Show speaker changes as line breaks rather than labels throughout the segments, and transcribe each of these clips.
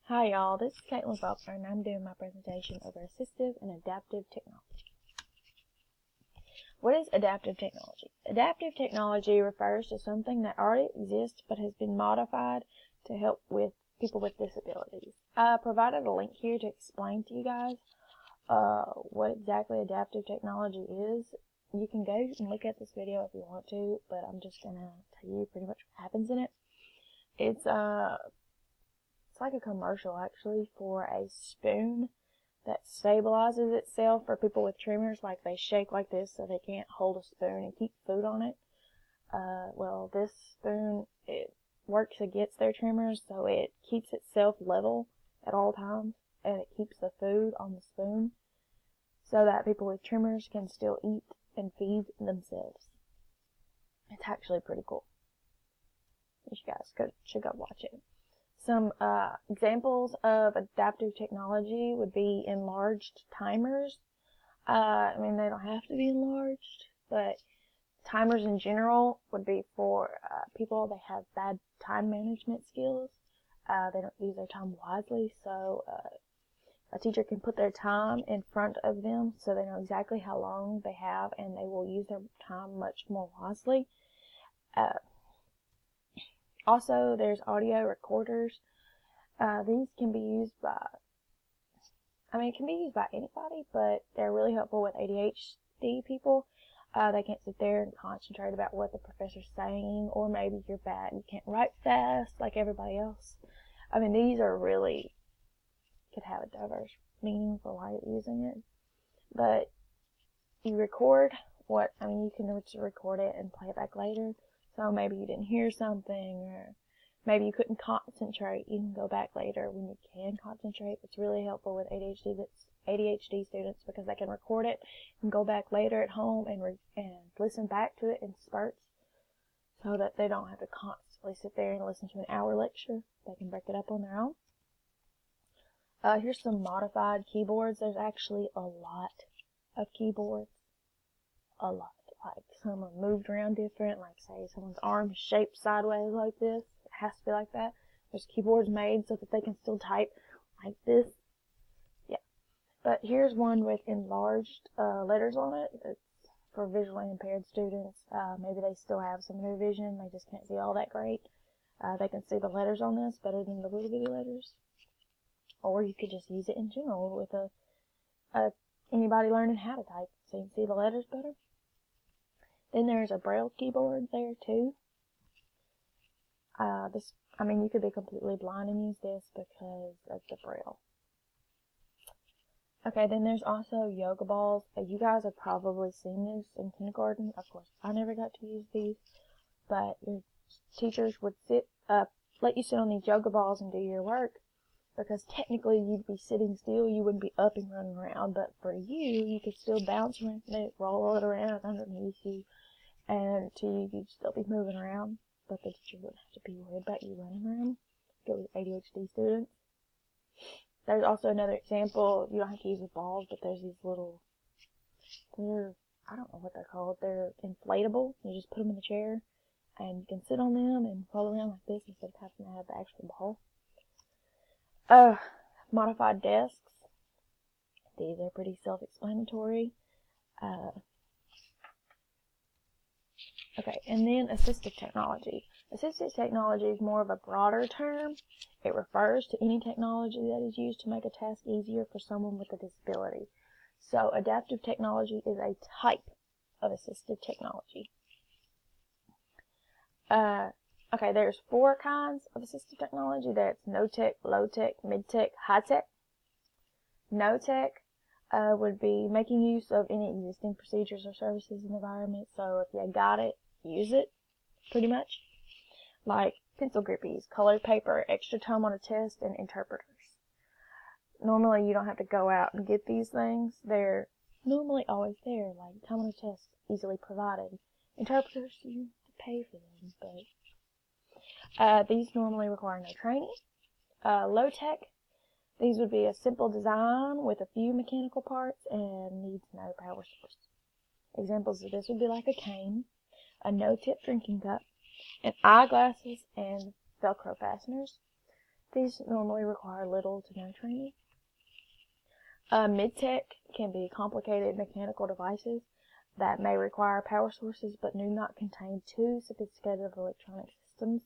Hi y'all, this is Caitlin Faulkner and I'm doing my presentation over assistive and adaptive technology. What is adaptive technology? Adaptive technology refers to something that already exists but has been modified to help with people with disabilities. I provided a link here to explain to you guys what exactly adaptive technology is. You can go and look at this video if you want to, but I'm just going to tell you pretty much what happens in it. It's like a commercial actually for a spoon that stabilizes itself for people with tremors. Like they shake like this so they can't hold a spoon and keep food on it. Well, this spoon, it works against their tremors, so it keeps itself level at all times, and it keeps the food on the spoon so that people with tremors can still eat and feed themselves. It's actually pretty cool. You guys should go watch it. Some examples of adaptive technology would be enlarged timers. I mean, they don't have to be enlarged, but timers in general would be for people that have bad time management skills. They don't use their time wisely, so a teacher can put their time in front of them so they know exactly how long they have, and they will use their time much more wisely. Also, there's audio recorders. These can be used by, it can be used by anybody, but they're really helpful with ADHD people. They can't sit there and concentrate about what the professor's saying, or maybe you're bad and you can't write fast like everybody else. I mean, these are really, could have a diverse meaning for why you're using it. But you record you can just record it and play it back later. So maybe you didn't hear something, or maybe you couldn't concentrate. You can go back later when you can concentrate. It's really helpful with ADHD students because they can record it and go back later at home and listen back to it in spurts so that they don't have to constantly sit there and listen to an hour lecture. They can break it up on their own. Here's some modified keyboards. There's actually a lot of keyboards. A lot. Like some are moved around different, like say someone's arm is shaped sideways like this. It has to be like that. There's keyboards made so that they can still type like this. Yeah. But here's one with enlarged letters on it. It's for visually impaired students. Maybe they still have some of their vision. They just can't see all that great. They can see the letters on this better than the little bitty letters. Or you could just use it in general with anybody learning how to type so you can see the letters better. Then there's a Braille keyboard there too. You could be completely blind and use this because of the Braille. Okay, then there's also yoga balls. You guys have probably seen this in kindergarten. Of course, I never got to use these, but your teachers would let you sit on these yoga balls and do your work, because technically you'd be sitting still. You wouldn't be up and running around, but for you could still bounce around it, roll it around underneath you, and you'd still be moving around, but the teacher wouldn't have to be worried about you running around. Go with ADHD students. There's also another example. You don't have to use the balls, but there's these little, I don't know what they're called. They're inflatable. You just put them in the chair, and you can sit on them and roll around like this instead of having to have the actual ball. Modified desks. These are pretty self-explanatory. Okay, and then assistive technology. Assistive technology is more of a broader term. It refers to any technology that is used to make a task easier for someone with a disability. So adaptive technology is a type of assistive technology. Okay, there's 4 kinds of assistive technology. That's no-tech, low-tech, mid-tech, high-tech. No-tech would be making use of any existing procedures or services in the environment. So if you got it, use it, pretty much. Like pencil grippies, colored paper, extra time on a test, and interpreters. Normally you don't have to go out and get these things. They're normally always there, like time on a test, easily provided. Interpreters, you have to pay for them, but these normally require no training. Low tech, these would be a simple design with a few mechanical parts and needs no power source. Examples of this would be like a cane, a no-tip drinking cup, and eyeglasses and Velcro fasteners. These normally require little to no training. Mid-tech can be complicated mechanical devices that may require power sources but do not contain too sophisticated electronic systems.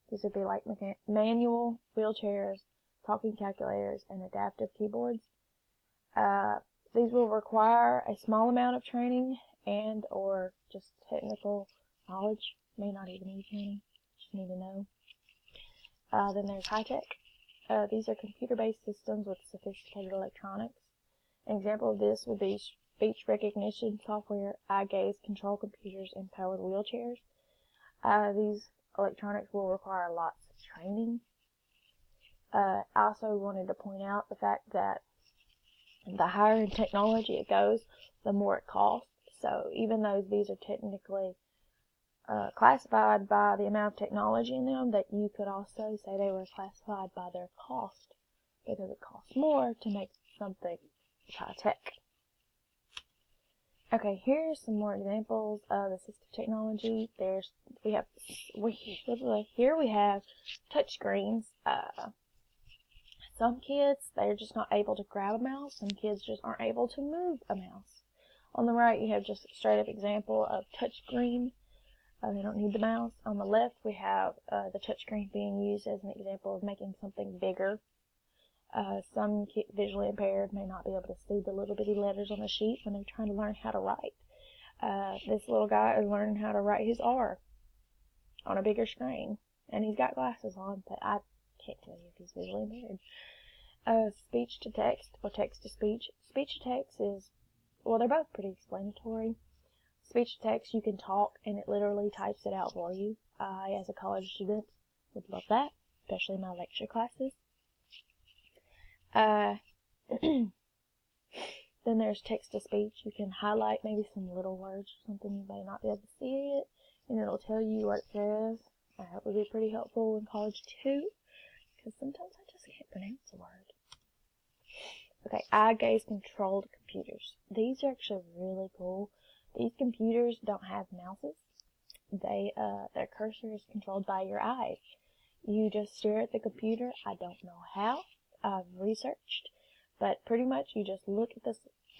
These would be like manual, wheelchairs, talking calculators, and adaptive keyboards. These will require a small amount of training and or just technical knowledge. May not even need training, just need to know. Then there's high-tech. These are computer-based systems with sophisticated electronics. An example of this would be speech recognition software, eye gaze control computers, and powered wheelchairs. These electronics will require lots of training. I also wanted to point out the fact that the higher in technology it goes, the more it costs. So even though these are technically classified by the amount of technology in them, that you could also say they were classified by their cost, because it costs more to make something high tech. Okay, here's some more examples of assistive technology. Here we have touch screens. Some kids, they're just not able to grab a mouse. Some kids just aren't able to move a mouse. On the right, you have just a straight up example of touch screen. They don't need the mouse. On the left, we have the touch screen being used as an example of making something bigger. Some visually impaired may not be able to see the little bitty letters on a sheet when they're trying to learn how to write. This little guy is learning how to write his R on a bigger screen, and he's got glasses on, but I can't tell you if he's visually impaired. Speech to text or text to speech. Speech to text is, well, they're both pretty explanatory. Speech to text, you can talk and it literally types it out for you. I, as a college student, would love that, especially in my lecture classes. Then there's text to speech. You can highlight maybe some little words or something. You may not be able to see it, and it'll tell you what it says. That would be pretty helpful in college too, because sometimes I just can't pronounce a word. Okay, eye gaze controlled computers. These are actually really cool. These computers don't have mouses. Their cursor is controlled by your eyes. You just stare at the computer. I don't know how. I've researched, but pretty much you just look at the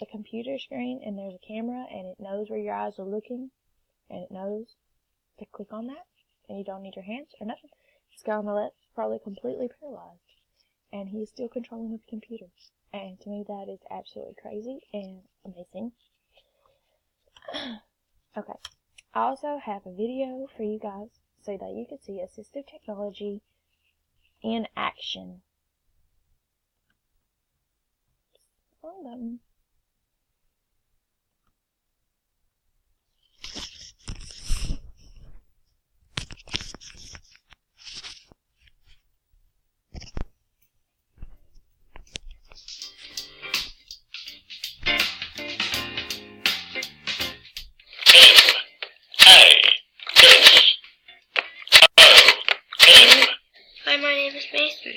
computer screen and there's a camera and it knows where your eyes are looking and it knows to click on that, and you don't need your hands or nothing. This guy on the left is probably completely paralyzed and he's still controlling the computer, and to me that is absolutely crazy and amazing. Okay, I also have a video for you guys so that you can see assistive technology in action. Wrong button.
Hi, my name is Mason.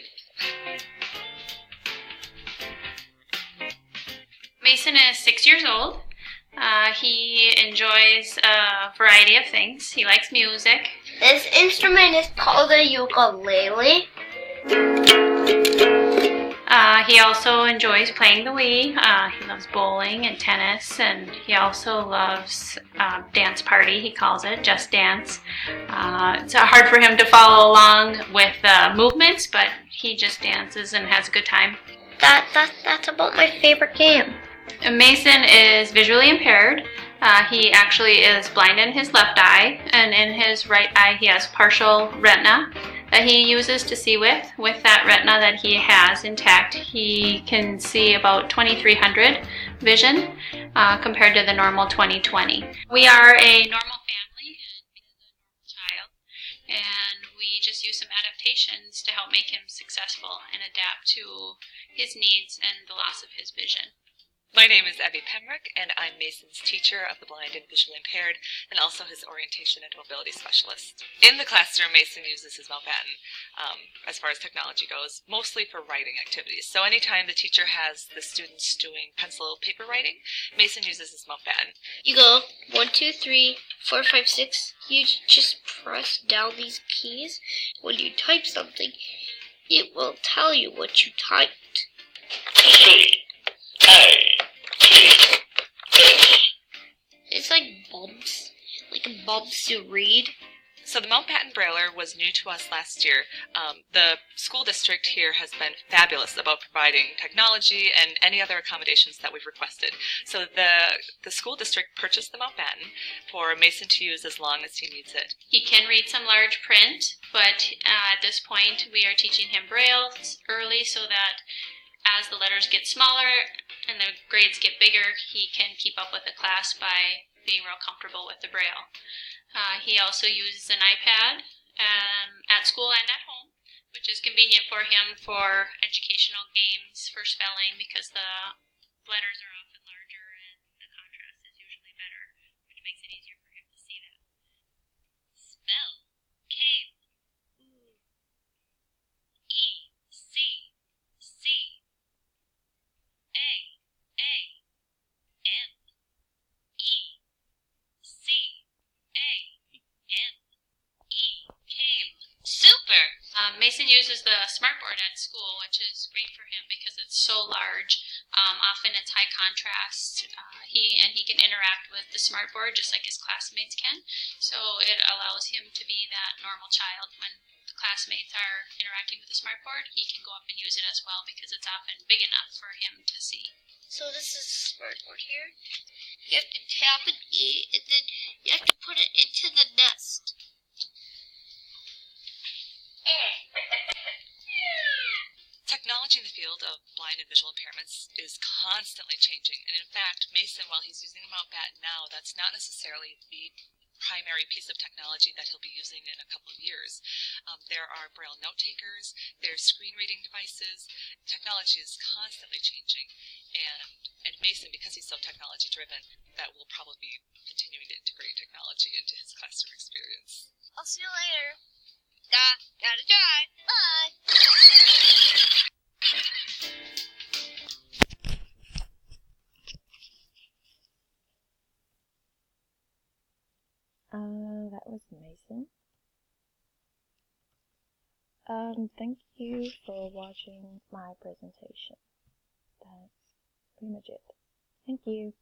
Mason is 6 years old. He enjoys a variety of things. He likes music.
This instrument is called a ukulele.
He also enjoys playing the Wii. He loves bowling and tennis, and he also loves dance party, he calls it, Just Dance. It's hard for him to follow along with movements, but he just dances and has a good time.
That's about my favorite game.
Mason is visually impaired. He actually is blind in his left eye, and in his right eye he has partial retina that he uses to see with. With that retina that he has intact, he can see about 2300 vision compared to the normal 20/20. We are a normal family and he is a normal child, and we just use some adaptations to help make him successful and adapt to his needs and the loss of his vision.
My name is Abby Pemrick, and I'm Mason's teacher of the blind and visually impaired, and also his orientation and mobility specialist. In the classroom, Mason uses his Mountbatten, as far as technology goes, mostly for writing activities. So anytime the teacher has the students doing pencil paper writing, Mason uses his Mountbatten.
You go 1, 2, 3, 4, 5, 6. You just press down these keys. When you type something, It will tell you what you typed. It's like bumps to read.
So the Mountbatten Brailler was new to us last year. The school district here has been fabulous about providing technology and any other accommodations that we've requested. So the school district purchased the Mountbatten for Mason to use as long as he needs it.
He can read some large print, but at this point we are teaching him Braille early so that as the letters get smaller and the grades get bigger, he can keep up with the class by being real comfortable with the Braille. He also uses an iPad at school and at home, which is convenient for him for educational games, for spelling, because the letters are often larger and the contrast is usually better, which makes it easier for him to see them.
Spell came.
Super!
Mason uses the smartboard at school, which is great for him because it's so large. Often it's high contrast. He can interact with the smartboard just like his classmates can. So it allows him to be that normal child. When the classmates are interacting with the smartboard, he can go up and use it as well because it's often big enough for him to see.
So this is a smartboard here. You have to tap an E, and then you have to put it into the nest.
Technology in the field of blind and visual impairments is constantly changing, and in fact, Mason, while he's using a Mountbatten now, that's not necessarily the primary piece of technology that he'll be using in a couple of years. There are Braille note takers, there's screen reading devices. Technology is constantly changing, and Mason, because he's so technology driven, that will probably be continuing to integrate technology into his classroom experience.
I'll see you later. Gotta try. Bye.
That was Mason. Thank you for watching my presentation. That's pretty much it. Thank you.